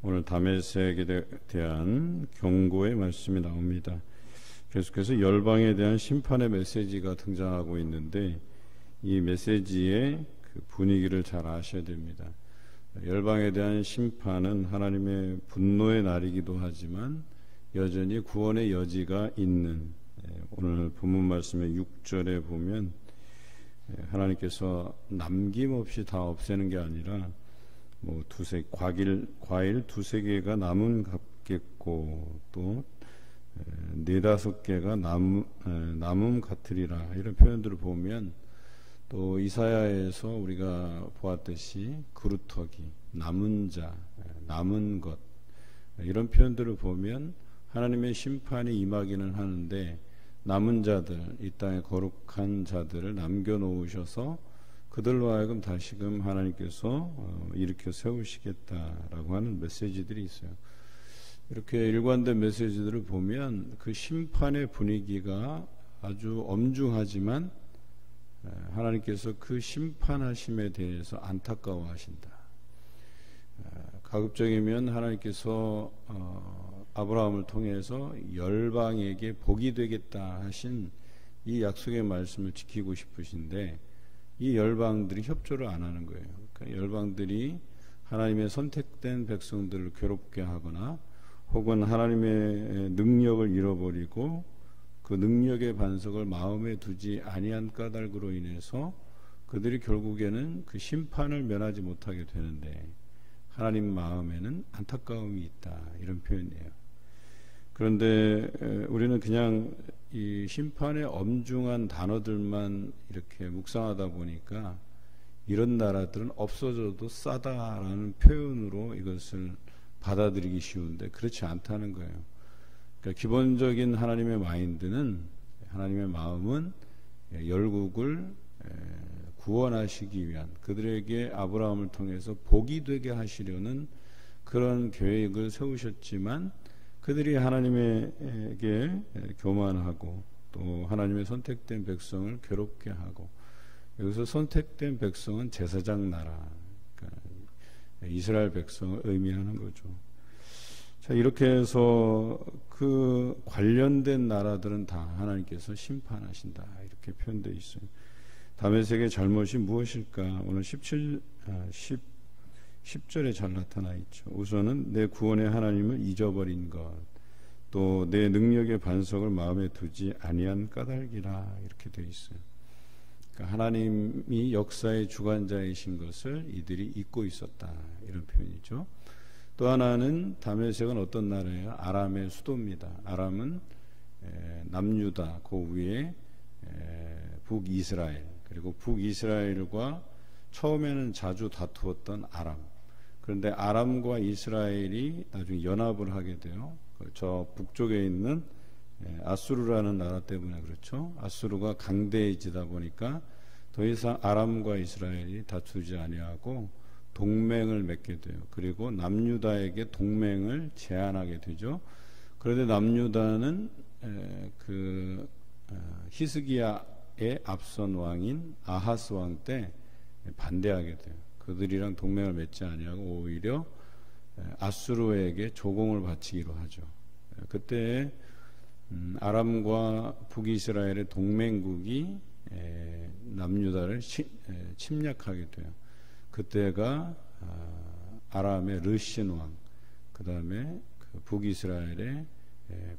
오늘 다메섹에 대한 경고의 말씀이 나옵니다. 계속해서 열방에 대한 심판의 메시지가 등장하고 있는데 이 메시지의 그 분위기를 잘 아셔야 됩니다. 열방에 대한 심판은 하나님의 분노의 날이기도 하지만 여전히 구원의 여지가 있는, 오늘 본문 말씀의 6절에 보면 하나님께서 남김없이 다 없애는 게 아니라 과일 두세 개가 남은 같겠고 또 네다섯 개가 남음 같으리라, 이런 표현들을 보면, 또 이사야에서 우리가 보았듯이 그루터기, 남은 자, 남은 것, 이런 표현들을 보면 하나님의 심판이 임하기는 하는데 남은 자들, 이 땅의 거룩한 자들을 남겨놓으셔서 그들로 하여금 다시금 하나님께서 일으켜 세우시겠다라고 하는 메시지들이 있어요. 이렇게 일관된 메시지들을 보면 그 심판의 분위기가 아주 엄중하지만 하나님께서 그 심판하심에 대해서 안타까워하신다. 가급적이면 하나님께서 아브라함을 통해서 열방에게 복이 되겠다 하신 이 약속의 말씀을 지키고 싶으신데 이 열방들이 협조를 안 하는 거예요. 그러니까 열방들이 하나님의 선택된 백성들을 괴롭게 하거나 혹은 하나님의 능력을 잃어버리고 그 능력의 반석을 마음에 두지 아니한 까닭으로 인해서 그들이 결국에는 그 심판을 면하지 못하게 되는데 하나님 마음에는 안타까움이 있다, 이런 표현이에요. 그런데 우리는 그냥 이 심판의 엄중한 단어들만 이렇게 묵상하다 보니까 이런 나라들은 없어져도 싸다라는 표현으로 이것을 받아들이기 쉬운데 그렇지 않다는 거예요. 그러니까 기본적인 하나님의 마인드는, 하나님의 마음은 열국을 구원하시기 위한, 그들에게 아브라함을 통해서 복이 되게 하시려는 그런 계획을 세우셨지만 그들이 하나님에게 교만하고 또 하나님의 선택된 백성을 괴롭게 하고, 여기서 선택된 백성은 제사장 나라, 그러니까 이스라엘 백성을 의미하는 거죠. 자, 이렇게 해서 그 관련된 나라들은 다 하나님께서 심판하신다, 이렇게 표현되어 있어요. 다메섹의 잘못이 무엇일까? 오늘 10절에 잘 나타나 있죠. 우선은 내 구원의 하나님을 잊어버린 것, 또 내 능력의 반석을 마음에 두지 아니한 까닭이라, 이렇게 되어 있어요. 그러니까 하나님이 역사의 주관자이신 것을 이들이 잊고 있었다, 이런 표현이죠. 또 하나는 다메섹은 어떤 나라예요? 아람의 수도입니다. 아람은 남유다, 그 위에 북이스라엘, 그리고 북이스라엘과 처음에는 자주 다투었던 아람. 그런데 아람과 이스라엘이 나중에 연합을 하게 돼요. 저 북쪽에 있는 아수르라는 나라 때문에 그렇죠. 아수르가 강대해지다 보니까 더 이상 아람과 이스라엘이 다투지 아니하고 동맹을 맺게 돼요. 그리고 남유다에게 동맹을 제안하게 되죠. 그런데 남유다는 히스기야의 앞선 왕인 아하스 왕 때 반대하게 돼요. 그들이랑 동맹을 맺지 아니하고 오히려 아수르에게 조공을 바치기로 하죠. 그때 아람과 북이스라엘의 동맹국이 남유다를 침략하게 돼요. 그때가 아람의 르신 왕, 그 다음에 북이스라엘의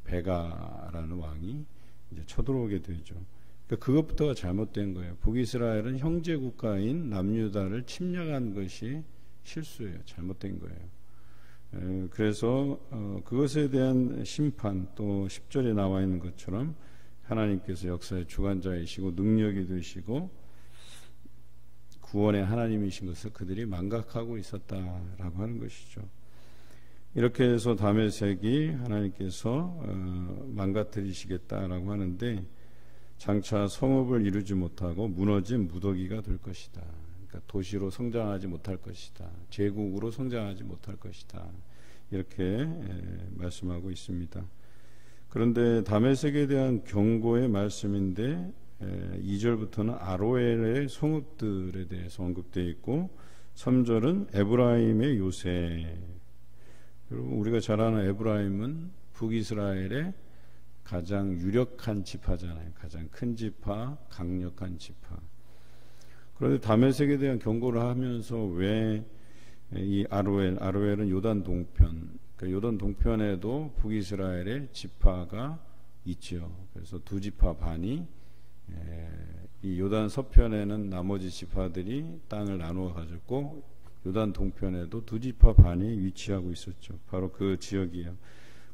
베가라는 왕이 이제 쳐들어오게 되죠. 그러니까 그것부터가 잘못된 거예요. 북이스라엘은 형제 국가인 남유다를 침략한 것이 실수예요. 잘못된 거예요. 그래서 그것에 대한 심판, 또 10절에 나와 있는 것처럼 하나님께서 역사의 주관자이시고 능력이 되시고 구원의 하나님이신 것을 그들이 망각하고 있었다라고 하는 것이죠. 이렇게 해서 다메섹이 하나님께서 망가뜨리시겠다라고 하는데 장차 성읍을 이루지 못하고 무너진 무더기가 될 것이다. 그러니까 도시로 성장하지 못할 것이다. 제국으로 성장하지 못할 것이다. 이렇게 말씀하고 있습니다. 그런데 다메섹에 대한 경고의 말씀인데 2절부터는 아로엘의 성읍들에 대해서 언급되어 있고 3절은 에브라임의 요새, 여러분 우리가 잘 아는 에브라임은 북이스라엘의 가장 유력한 지파잖아요. 가장 큰 지파, 강력한 지파. 그런데 다메섹에 대한 경고를 하면서 왜 이 아로엘은 요단 동편, 그러니까 요단 동편에도 북이스라엘의 지파가 있죠. 그래서 두 지파 반이 이 요단 서편에는 나머지 지파들이 땅을 나누어 가졌고 요단 동편에도 두 지파 반이 위치하고 있었죠. 바로 그 지역이에요.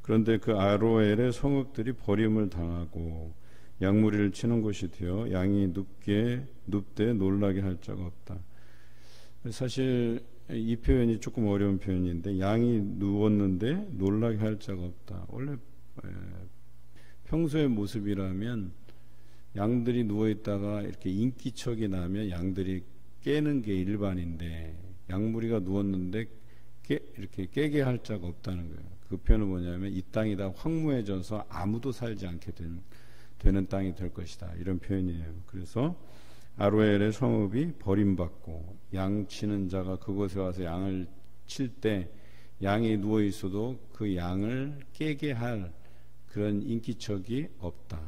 그런데 그 아로엘의 성읍들이 버림을 당하고 양무리를 치는 곳이 되어 양이 눕되 놀라게 할 자가 없다. 사실 이 표현이 조금 어려운 표현인데 양이 누웠는데 놀라게 할 자가 없다. 원래 평소의 모습이라면 양들이 누워있다가 이렇게 인기척이 나면 양들이 깨는 게 일반인데 양무리가 누웠는데 이렇게 깨게 할 자가 없다는 거예요. 그 표현은 뭐냐면 이 땅이 다 황무해져서 아무도 살지 않게 되는 땅이 될 것이다. 이런 표현이에요. 그래서 아로엘의 성읍이 버림받고 양 치는 자가 그곳에 와서 양을 칠 때 양이 누워 있어도 그 양을 깨게 할 그런 인기척이 없다.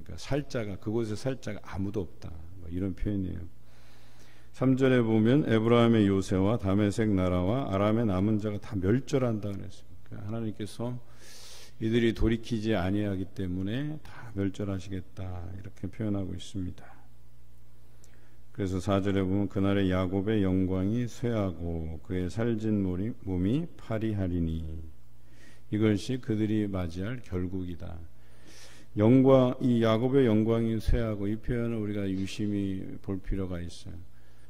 그러니까 그곳에 살 자가 아무도 없다. 뭐 이런 표현이에요. 3절에 보면 에브라임의 요새와 다메섹 나라와 아람의 남은 자가 다 멸절한다 그랬어요. 그러니까 하나님께서 이들이 돌이키지 아니하기 때문에 다 멸절하시겠다 이렇게 표현하고 있습니다. 그래서 4절에 보면 그날의 야곱의 영광이 쇠하고 그의 살진 몸이 파리하리니 이것이 그들이 맞이할 결국이다. 이 야곱의 영광이 쇠하고 이 표현을 우리가 유심히 볼 필요가 있어요.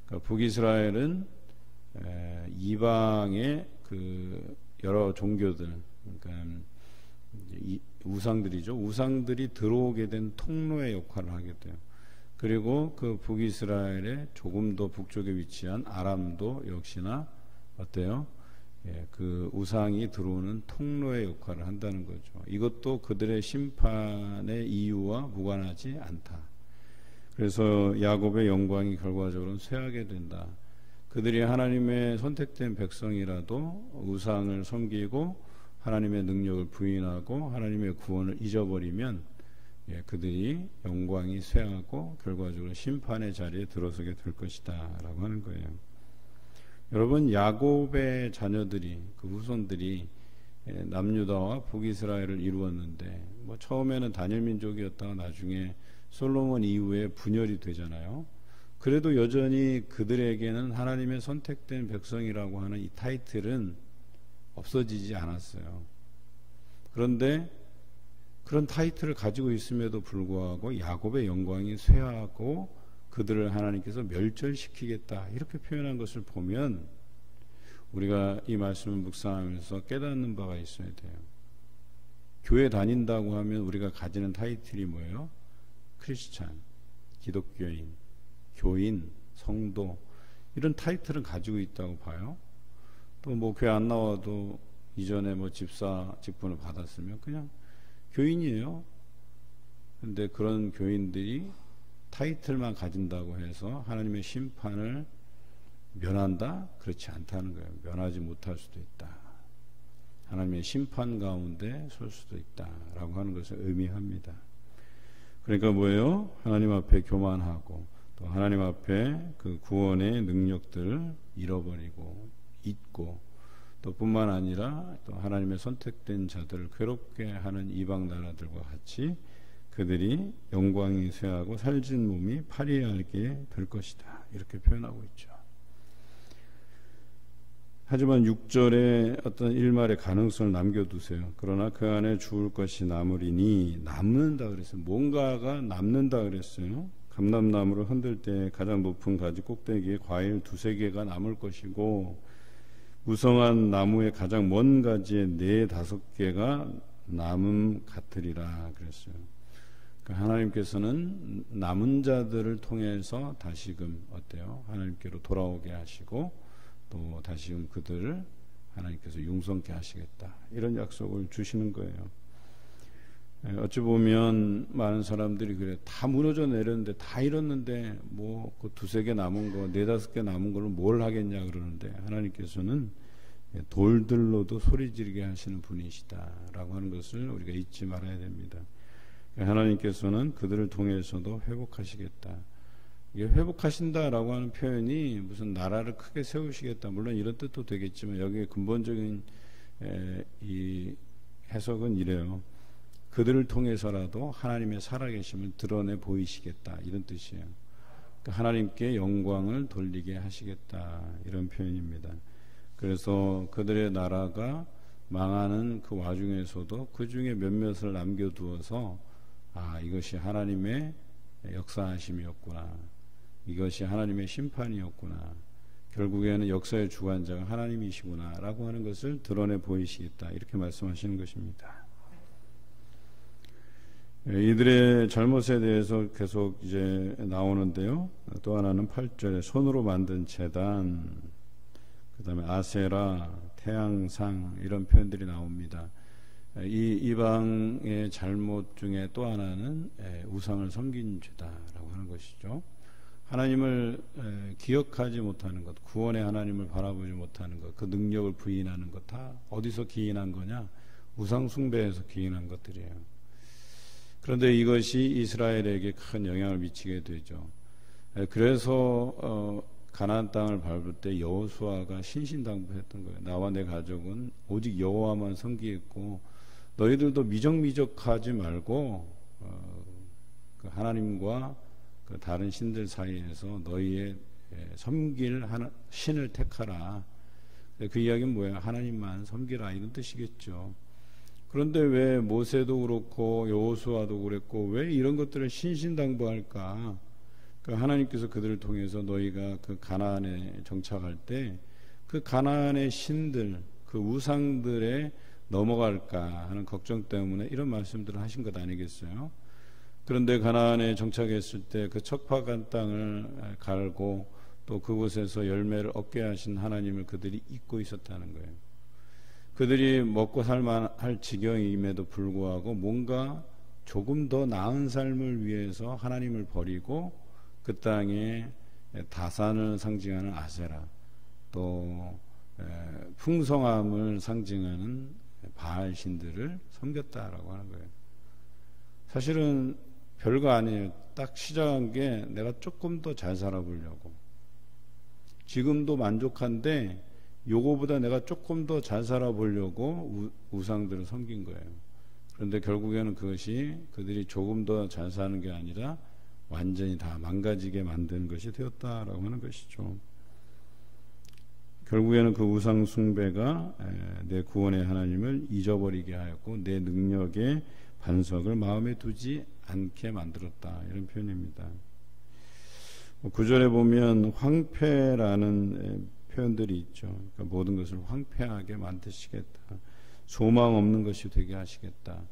그러니까 북이스라엘은 이방의 그 여러 종교들, 그러니까 우상들이죠. 우상들이 들어오게 된 통로의 역할을 하게 돼요. 그리고 그 북이스라엘의 조금 더 북쪽에 위치한 아람도 역시나 어때요? 그 우상이 들어오는 통로의 역할을 한다는 거죠. 이것도 그들의 심판의 이유와 무관하지 않다. 그래서 야곱의 영광이 결과적으로는 쇠하게 된다. 그들이 하나님의 선택된 백성이라도 우상을 섬기고 하나님의 능력을 부인하고 하나님의 구원을 잊어버리면 그들이 영광이 쇠하고 결과적으로 심판의 자리에 들어서게 될 것이다 라고 하는 거예요. 여러분 야곱의 자녀들이 그 후손들이 남유다와 북이스라엘을 이루었는데 뭐 처음에는 단일 민족이었다가 나중에 솔로몬 이후에 분열이 되잖아요. 그래도 여전히 그들에게는 하나님의 선택된 백성이라고 하는 이 타이틀은 없어지지 않았어요. 그런데 그런 타이틀을 가지고 있음에도 불구하고 야곱의 영광이 쇠하고 그들을 하나님께서 멸절시키겠다 이렇게 표현한 것을 보면 우리가 이 말씀을 묵상하면서 깨닫는 바가 있어야 돼요. 교회 다닌다고 하면 우리가 가지는 타이틀이 뭐예요? 크리스찬, 기독교인, 교인, 성도 이런 타이틀은 가지고 있다고 봐요. 또 뭐 교회 안 나와도 이전에 뭐 집사 직분을 받았으면 그냥 교인이에요. 근데 그런 교인들이 타이틀만 가진다고 해서 하나님의 심판을 면한다? 그렇지 않다는 거예요. 면하지 못할 수도 있다. 하나님의 심판 가운데 설 수도 있다라고 하는 것을 의미합니다. 그러니까 뭐예요? 하나님 앞에 교만하고 또 하나님 앞에 그 구원의 능력들을 잃어버리고 잊고 또 뿐만 아니라 또 하나님의 선택된 자들을 괴롭게 하는 이방 나라들과 같이 그들이 영광이 쇠하고 살진 몸이 파리하게 될 것이다 이렇게 표현하고 있죠. 하지만 6절에 어떤 일말의 가능성을 남겨두세요. 그러나 그 안에 죽을 것이 남으리니 남는다 그랬어요. 뭔가가 남는다 그랬어요. 감람나무를 흔들 때 가장 높은 가지 꼭대기에 과일 2-3개가 남을 것이고 무성한 나무의 가장 먼 가지에 4-5개가 남음 같으리라 그랬어요. 그러니까 하나님께서는 남은 자들을 통해서 다시금 어때요? 하나님께로 돌아오게 하시고 또 다시금 그들을 하나님께서 용성케 하시겠다 이런 약속을 주시는 거예요. 어찌 보면 많은 사람들이 그래 다 무너져 내렸는데 다 잃었는데 뭐 그 2-3개 남은 거 4-5개 남은 걸로 뭘 하겠냐 그러는데 하나님께서는 돌들로도 소리 지르게 하시는 분이시다라고 하는 것을 우리가 잊지 말아야 됩니다. 하나님께서는 그들을 통해서도 회복하시겠다. 이게 회복하신다라고 하는 표현이 무슨 나라를 크게 세우시겠다, 물론 이런 뜻도 되겠지만 여기에 근본적인 이 해석은 이래요. 그들을 통해서라도 하나님의 살아계심을 드러내 보이시겠다, 이런 뜻이에요. 그러니까 하나님께 영광을 돌리게 하시겠다, 이런 표현입니다. 그래서 그들의 나라가 망하는 그 와중에서도 그 중에 몇몇을 남겨두어서 이것이 하나님의 역사하심이었구나, 이것이 하나님의 심판이었구나, 결국에는 역사의 주관자가 하나님이시구나 라고 하는 것을 드러내 보이시겠다, 이렇게 말씀하시는 것입니다. 이들의 잘못에 대해서 계속 이제 나오는데요. 또 하나는 8절에 손으로 만든 제단, 그 다음에 아세라, 태양상, 이런 표현들이 나옵니다. 이 이방의 잘못 중에 또 하나는 우상을 섬긴 죄다라고 하는 것이죠. 하나님을 기억하지 못하는 것, 구원의 하나님을 바라보지 못하는 것, 그 능력을 부인하는 것, 다 어디서 기인한 거냐? 우상 숭배에서 기인한 것들이에요. 그런데 이것이 이스라엘에게 큰 영향을 미치게 되죠. 그래서 가나안 땅을 밟을 때 여호수아가 신신당부했던 거예요. 나와 내 가족은 오직 여호와만 섬기겠고 너희들도 미적미적하지 말고 그 하나님과 그 다른 신들 사이에서 너희의 섬길 신을 택하라. 그 이야기는 뭐예요? 하나님만 섬기라, 이런 뜻이겠죠. 그런데 왜 모세도 그렇고 여호수아도 그랬고 왜 이런 것들을 신신당부할까? 그 하나님께서 그들을 통해서 너희가 그 가나안에 정착할 때 그 가나안의 신들, 그 우상들에 넘어갈까 하는 걱정 때문에 이런 말씀들을 하신 것 아니겠어요? 그런데 가나안에 정착했을 때 그 척박한 땅을 갈고 또 그곳에서 열매를 얻게 하신 하나님을 그들이 잊고 있었다는 거예요. 그들이 먹고 살만할 지경임에도 불구하고 뭔가 조금 더 나은 삶을 위해서 하나님을 버리고 그 땅에 다산을 상징하는 아세라, 또 풍성함을 상징하는 바알 신들을 섬겼다라고 하는 거예요. 사실은 별거 아니에요. 딱 시작한 게 내가 조금 더 잘 살아보려고. 지금도 만족한데 요거보다 내가 조금 더 잘 살아보려고 우상들을 섬긴 거예요. 그런데 결국에는 그것이 그들이 조금 더 잘 사는 게 아니라 완전히 다 망가지게 만드는 것이 되었다라고 하는 것이죠. 결국에는 그 우상 숭배가 내 구원의 하나님을 잊어버리게 하였고 내 능력의 반석을 마음에 두지 않게 만들었다, 이런 표현입니다. 9절에 보면 황폐라는 표현들이 있죠. 그러니까 모든 것을 황폐하게 만드시겠다, 소망 없는 것이 되게 하시겠다.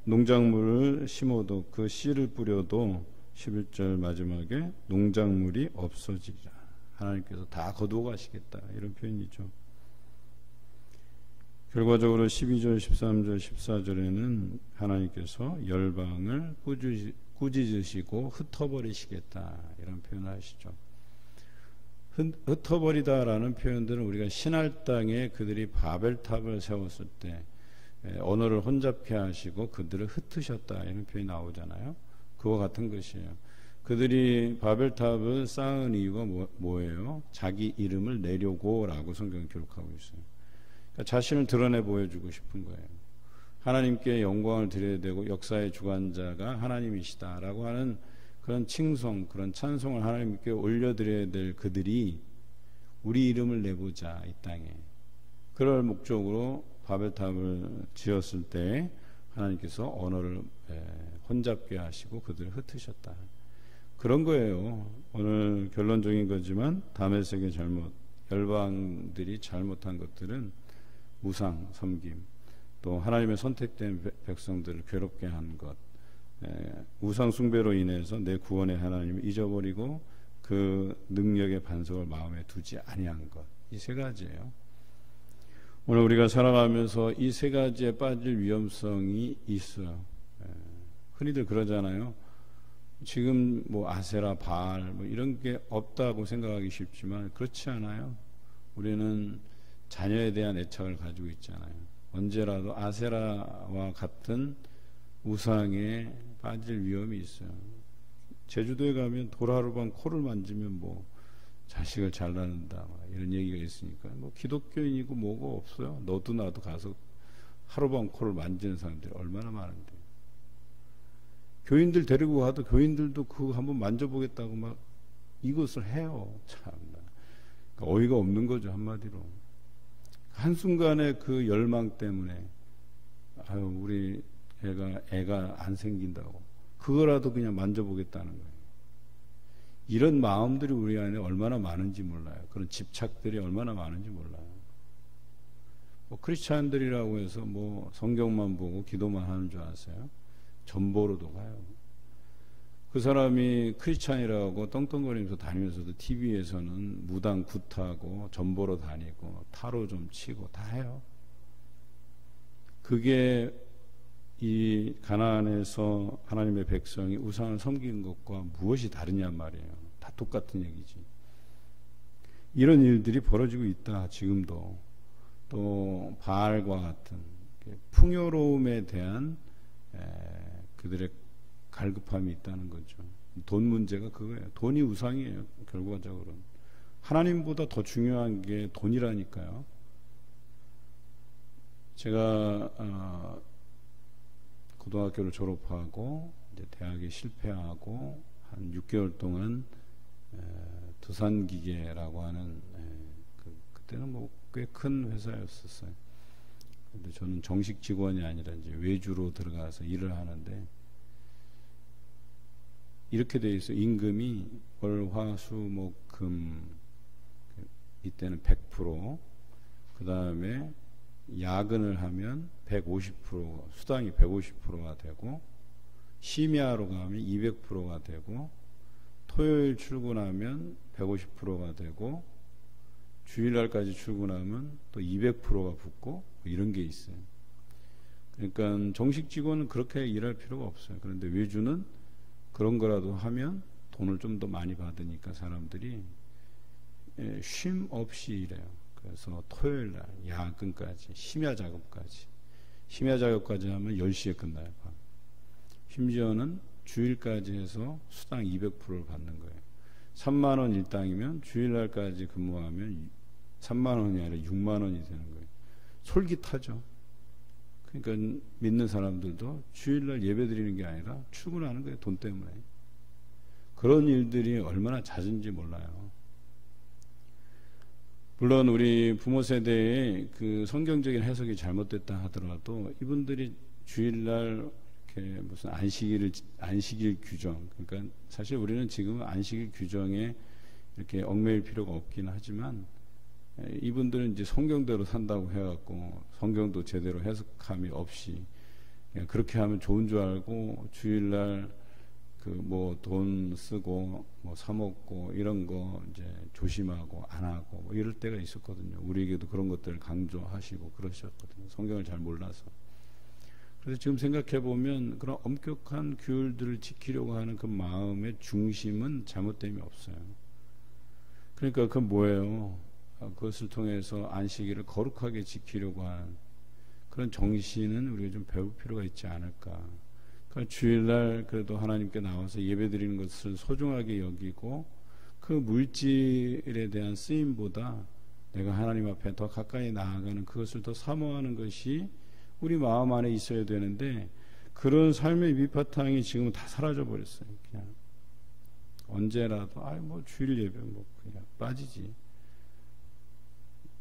농작물을 심어도 그 씨를 뿌려도 11절 마지막에 농작물이 없어지리라, 하나님께서 다 거두어 가시겠다, 이런 표현이죠. 결과적으로 12절, 13절, 14절에는 하나님께서 열방을 꾸짖으시고 흩어버리시겠다, 이런 표현을 하시죠. 흩어버리다라는 표현들은 우리가 신할 땅에 그들이 바벨탑을 세웠을 때 언어를 혼잡케 하시고 그들을 흩으셨다, 이런 표현이 나오잖아요. 그와 같은 것이에요. 그들이 바벨탑을 쌓은 이유가 뭐예요? 자기 이름을 내려고 라고 성경은 기록하고 있어요. 그러니까 자신을 드러내 보여주고 싶은 거예요. 하나님께 영광을 드려야 되고 역사의 주관자가 하나님이시다라고 하는 그런 칭송, 그런 찬송을 하나님께 올려드려야 될 그들이 우리 이름을 내보자, 이 땅에. 그럴 목적으로 바벨탑을 지었을 때 하나님께서 언어를 혼잡게 하시고 그들을 흩으셨다. 그런 거예요. 오늘 결론적인 거지만 다메섹의 잘못, 열방들이 잘못한 것들은 우상 섬김, 또 하나님의 선택된 백성들을 괴롭게 한 것, 우상 숭배로 인해서 내 구원의 하나님을 잊어버리고 그 능력의 반석을 마음에 두지 아니한 것, 이 세 가지예요. 오늘 우리가 살아가면서 이 세 가지에 빠질 위험성이 있어요. 흔히들 그러잖아요. 지금 뭐 아세라, 바알 뭐 이런 게 없다고 생각하기 쉽지만 그렇지 않아요. 우리는 자녀에 대한 애착을 가지고 있잖아요. 언제라도 아세라와 같은 우상에 빠질 위험이 있어요. 제주도에 가면 도라르방 코를 만지면 뭐 자식을 잘 낳는다 이런 얘기가 있으니까 뭐 기독교인이고 뭐고 없어요. 너도 나도 가서 하루방 코를 만지는 사람들이 얼마나 많은데, 교인들 데리고 가도 교인들도 그거 한번 만져보겠다고 막 이것을 해요. 참나, 그러니까 어이가 없는 거죠, 한마디로. 한순간에 그 열망 때문에 아유 우리 애가 안 생긴다고 그거라도 그냥 만져보겠다는 거예요. 이런 마음들이 우리 안에 얼마나 많은지 몰라요. 그런 집착들이 얼마나 많은지 몰라요. 뭐 크리스찬들이라고 해서 뭐 성경만 보고 기도만 하는 줄 아세요? 전보로도 가요. 그 사람이 크리스찬이라고 떵떵거리면서 다니면서도 TV에서는 무당 굿하고 전보로 다니고 타로 좀 치고 다 해요. 그게 이 가나안에서 하나님의 백성이 우상을 섬기는 것과 무엇이 다르냔 말이에요. 다 똑같은 얘기지. 이런 일들이 벌어지고 있다, 지금도. 또 바알과 같은 풍요로움에 대한 그들의 갈급함이 있다는 거죠. 돈 문제가 그거예요. 돈이 우상이에요, 결과적으로는. 하나님보다 더 중요한 게 돈이라니까요. 제가 고등학교를 졸업하고 이제 대학에 실패하고 한 6개월 동안 두산기계라고 하는 그때는 뭐 꽤 큰 회사였었어요. 근데 저는 정식 직원이 아니라 이제 외주로 들어가서 일을 하는데 이렇게 돼 있어. 임금이 월, 화, 수, 목, 금 이때는 100%, 그 다음에 야근을 하면 150%, 수당이 150%가 되고, 심야로 가면 200%가 되고, 토요일 출근하면 150%가 되고, 주일날까지 출근하면 또 200%가 붙고, 뭐 이런 게 있어요. 그러니까 정식 직원은 그렇게 일할 필요가 없어요. 그런데 외주는 그런 거라도 하면 돈을 좀 더 많이 받으니까 사람들이 쉼 없이 일해요. 그래서 토요일날 야근까지, 심야 작업까지 하면 10시에 끝나요. 밤. 심지어는 주일까지 해서 수당 200%를 받는 거예요. 3만 원 일당이면 주일날까지 근무하면 3만 원이 아니라 6만 원이 되는 거예요. 솔깃하죠. 그러니까 믿는 사람들도 주일날 예배 드리는 게 아니라 출근하는 거예요. 돈 때문에. 그런 일들이 얼마나 잦은지 몰라요. 물론 우리 부모 세대의 그 성경적인 해석이 잘못됐다 하더라도 이분들이 주일날 이렇게 무슨 안식일 규정, 그러니까 사실 우리는 지금 안식일 규정에 이렇게 얽매일 필요가 없긴 하지만 이분들은 이제 성경대로 산다고 해갖고 성경도 제대로 해석함이 없이 그냥 그렇게 하면 좋은 줄 알고 주일날 그 뭐 돈 쓰고 뭐 사 먹고 이런 거 이제 조심하고 안 하고 뭐 이럴 때가 있었거든요. 우리에게도 그런 것들을 강조하시고 그러셨거든요. 성경을 잘 몰라서. 그래서 지금 생각해 보면 그런 엄격한 규율들을 지키려고 하는 그 마음의 중심은 잘못됨이 없어요. 그러니까 그건 뭐예요? 그것을 통해서 안식일을 거룩하게 지키려고 하는 그런 정신은 우리가 좀 배울 필요가 있지 않을까. 그러니까 주일날 그래도 하나님께 나와서 예배드리는 것을 소중하게 여기고 그 물질에 대한 쓰임보다 내가 하나님 앞에 더 가까이 나아가는 그것을 더 사모하는 것이 우리 마음 안에 있어야 되는데 그런 삶의 밑바탕이 지금 다 사라져 버렸어요. 그냥 언제라도 뭐 주일 예배 뭐 그냥 빠지지.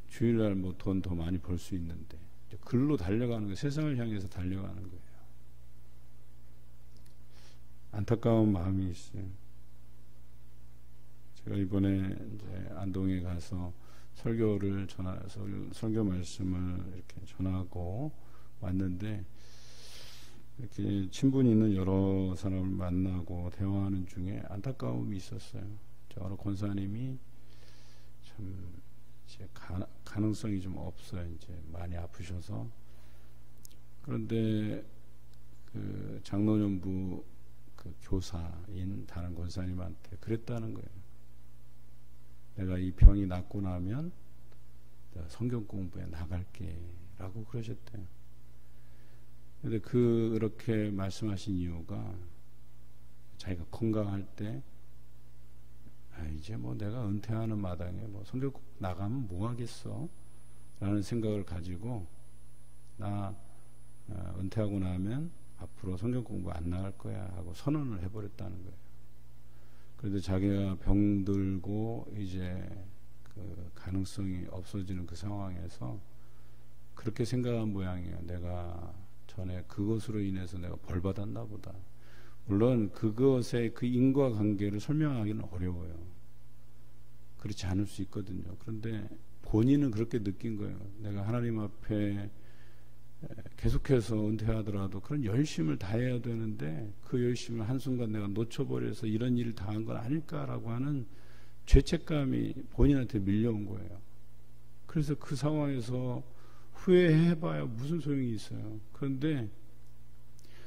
주일날 뭐 돈 더 많이 벌 수 있는데 글로 달려가는 거예요. 세상을 향해서 달려가는 거예요. 안타까운 마음이 있어요. 제가 이번에 이제 안동에 가서 설교 말씀을 이렇게 전하고 왔는데 이렇게 친분이 있는 여러 사람을 만나고 대화하는 중에 안타까움이 있었어요. 저 어느 권사님이 참 이제 가능성이 좀 없어요. 이제 많이 아프셔서. 그런데 그 장로년부 그 교사인 다른 권사님한테 그랬다는 거예요. 내가 이 병이 낫고 나면 성경 공부에 나갈게 라고 그러셨대요. 근데 그렇게 말씀하신 이유가 자기가 건강할 때 이제 뭐 내가 은퇴하는 마당에 뭐 성경 나가면 뭐 하겠어 라는 생각을 가지고 나 은퇴하고 나면 앞으로 성경 공부 안 나갈 거야 하고 선언을 해버렸다는 거예요. 그런데 자기가 병들고 이제 그 가능성이 없어지는 그 상황에서 그렇게 생각한 모양이에요. 내가 전에 그것으로 인해서 내가 벌 받았나 보다. 물론 그것의 그 인과관계를 설명하기는 어려워요. 그렇지 않을 수 있거든요. 그런데 본인은 그렇게 느낀 거예요. 내가 하나님 앞에 계속해서 은퇴하더라도 그런 열심을 다해야 되는데 그 열심을 한순간 내가 놓쳐버려서 이런 일을 당한 건 아닐까라고 하는 죄책감이 본인한테 밀려온 거예요. 그래서 그 상황에서 후회해봐야 무슨 소용이 있어요. 그런데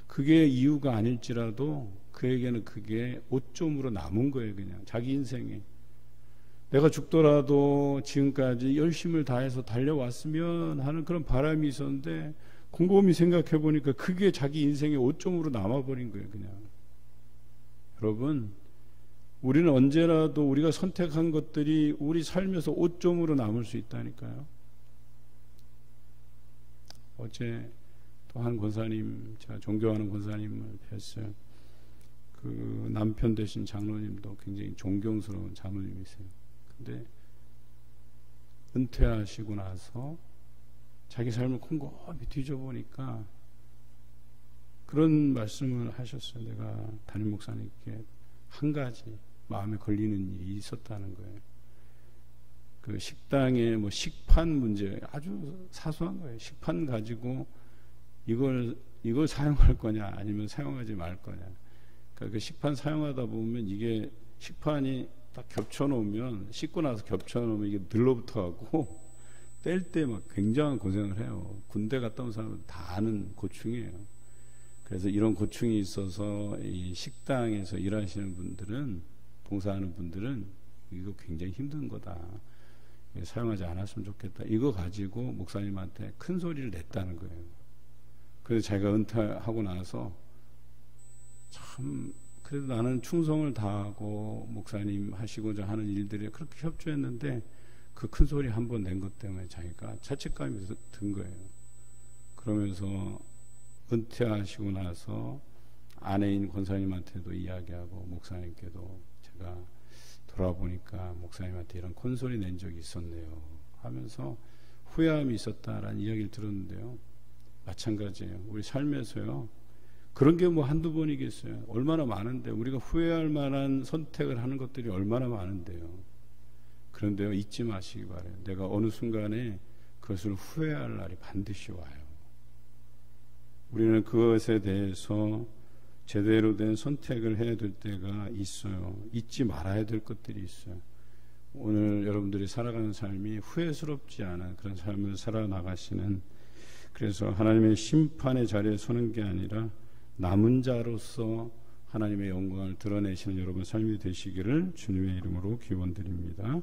그게 이유가 아닐지라도 그에게는 그게 오점으로 남은 거예요. 그냥 자기 인생에 내가 죽더라도 지금까지 열심을 다해서 달려왔으면 하는 그런 바람이 있었는데 곰곰이 생각해 보니까 그게 자기 인생의 오점으로 남아버린 거예요. 그냥 여러분, 우리는 언제라도 우리가 선택한 것들이 우리 삶에서 오점으로 남을 수 있다니까요. 어제 또 한 권사님, 제가 존경하는 권사님을 뵀어요. 그 남편 되신 장로님도 굉장히 존경스러운 장로님이세요. 근데 은퇴하시고 나서 자기 삶을 곰곰이 뒤져보니까 그런 말씀을 하셨어요. 내가 담임 목사님께 한 가지 마음에 걸리는 일이 있었다는 거예요. 그 식당에 뭐 식판 문제, 아주 사소한 거예요. 식판 가지고 이걸 사용할 거냐 아니면 사용하지 말 거냐. 그러니까 그 식판 사용하다 보면 이게 식판이 딱 겹쳐놓으면, 씻고 나서 겹쳐놓으면 이게 들러붙어갖고 뗄 때 막 굉장한 고생을 해요. 군대 갔다 온 사람은 다 아는 고충이에요. 그래서 이런 고충이 있어서 이 식당에서 일하시는 분들은, 봉사하는 분들은 이거 굉장히 힘든 거다. 사용하지 않았으면 좋겠다. 이거 가지고 목사님한테 큰 소리를 냈다는 거예요. 그래서 자기가 은퇴하고 나서 참 그래도 나는 충성을 다하고 목사님 하시고자 하는 일들에 그렇게 협조했는데 그 큰 소리 한 번 낸 것 때문에 자기가 자책감이 든 거예요. 그러면서 은퇴하시고 나서 아내인 권사님한테도 이야기하고 목사님께도 제가 돌아보니까 목사님한테 이런 큰 소리 낸 적이 있었네요 하면서 후회함이 있었다라는 이야기를 들었는데요. 마찬가지예요. 우리 삶에서요. 그런 게 뭐 한두 번이겠어요. 얼마나 많은데, 우리가 후회할 만한 선택을 하는 것들이 얼마나 많은데요. 그런데요, 잊지 마시기 바라요. 내가 어느 순간에 그것을 후회할 날이 반드시 와요. 우리는 그것에 대해서 제대로 된 선택을 해야 될 때가 있어요. 잊지 말아야 될 것들이 있어요. 오늘 여러분들이 살아가는 삶이 후회스럽지 않은 그런 삶을 살아나가시는, 그래서 하나님의 심판의 자리에 서는 게 아니라 남은 자로서 하나님의 영광을 드러내시는 여러분 삶이 되시기를 주님의 이름으로 기원드립니다.